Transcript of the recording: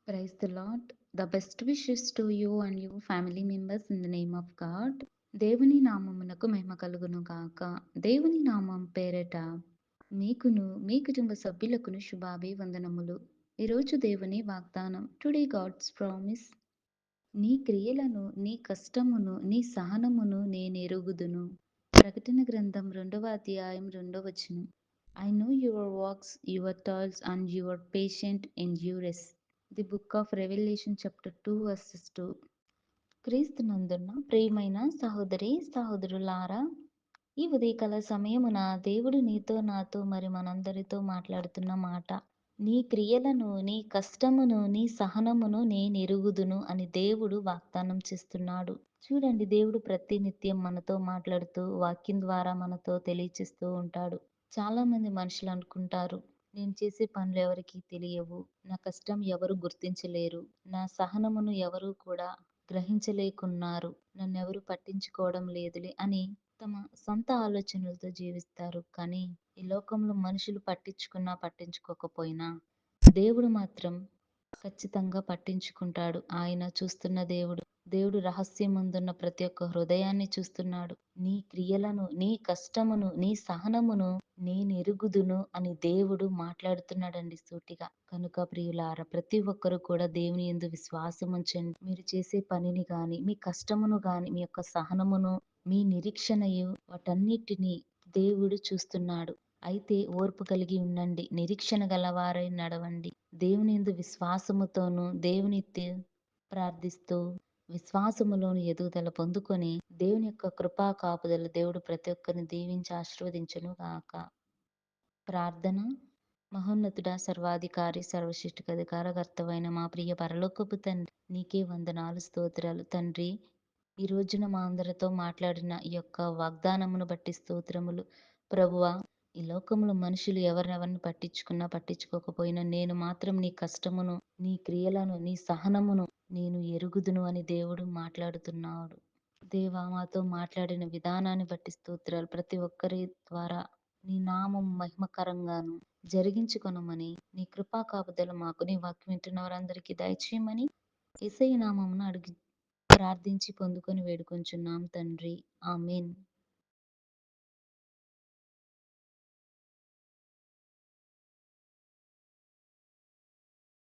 Praise the Lord. The best wishes to you and your family members in the name of God. దేవుని నామమునకు మహిమ కలుగును గాక. దేవుని నామం పేరట మీకును మీ కుటుంబ సభ్యులకును శుభాభివందనములు. ఈరోజు దేవుని వాగ్దానం. Today God's promise. నీ క్రియలను, నీ కష్టమును, నీ సహనమును నేనెరుగుదును. ప్రకటన గ్రంథం 2వ అధ్యాయం 2వ వచనం. I know your works, your toils and your patient endurance. The book of Revelation chapter 2 versus 2. క్రీస్తునందున్న ప్రియమైన సహోదరి సహోదరులారా, ఈ ఉదయకాల సమయమున దేవుడు నీతో నాతో మరి మనందరితో మాట్లాడుతున్న మాట, నీ క్రియలను, నీ కష్టమును, నీ సహనమును నేనెరుగుదును అని దేవుడు వాగ్దానం చేస్తున్నాడు. చూడండి, దేవుడు ప్రతి నిత్యం మనతో మాట్లాడుతూ వాక్యం ద్వారా మనతో తెలియచేస్తూ ఉంటాడు. చాలా మంది మనుషులు అనుకుంటారు, నేను చేసే పనులు ఎవరికీ తెలియవు, నా కష్టం ఎవరు గుర్తించలేరు, నా సహనమును ఎవరు కూడా గ్రహించలేకున్నారు, నన్నెవరు పట్టించుకోవడం లేదులే అని తమ సొంత ఆలోచనలతో జీవిస్తారు. కానీ ఈ లోకంలో మనుషులు పట్టించుకున్నా పట్టించుకోకపోయినా దేవుడు మాత్రం ఖచ్చితంగా పట్టించుకుంటాడు. ఆయన చూస్తున్న దేవుడు. దేవుడు రహస్యమందున్న ప్రతి ఒక్క హృదయాన్ని చూస్తున్నాడు. నీ క్రియలను, నీ కష్టమును, నీ సహనమును నేనెరుగుదును అని దేవుడు మాట్లాడుతున్నాడండి సూటిగా. కనుక ప్రియులారా, ప్రతి ఒక్కరు కూడా దేవుని యందు విశ్వాసం ఉంచండి. మీరు చేసే పనిని గాని, మీ కష్టమును గాని, మీ యొక్క సహనమును, మీ నిరీక్షణయు వాటన్నిటిని దేవుడు చూస్తున్నాడు. అయితే ఓర్పు కలిగి ఉండండి, నిరీక్షణ గలవారై నడవండి. దేవుని యందు విశ్వాసముతోనూ దేవునితో ప్రార్థిస్తూ విశ్వాసములోని ఎదుగుదల పొందుకొని దేవుని యొక్క కృపా కాపుదల దేవుడు ప్రతి ఒక్కరిని దీవించి ఆశీర్వదించును గాక. ప్రార్థన. మహోన్నతుడా, సర్వాధికారి, సర్వశిష్టికధికారకర్తవైన మా ప్రియ పరలోకపు తండ్రి, నీకే వందనాలు, స్తోత్రాలు తండ్రి. ఈ రోజున మా అందరితో మాట్లాడిన ఈ యొక్క వాగ్దానమును బట్టి స్తోత్రములు ప్రభువా. ఈ లోకంలో మనుషులు ఎవరినెవరిని పట్టించుకున్నా పట్టించుకోకపోయినా నేను మాత్రం నీ కష్టమును, నీ క్రియలను, నీ సహనమును నేను ఎరుగుదును అని దేవుడు మాట్లాడుతున్నాడు. దేవా, మాతో మాట్లాడిన విధానాన్ని బట్టి స్తోత్రాలు. ప్రతి ఒక్కరి ద్వారా నీ నామం మహిమకరంగాను జరిగించుకొనమని, నీ కృపా కాపుదల మాకు, నీ వాక్యం వింటున్న వారందరికీ దయచేయమని యేసయ్య నామమున అడిగి ప్రార్థించి పొందుకొని వేడుకొంచున్నాం తండ్రి. ఆమేన్.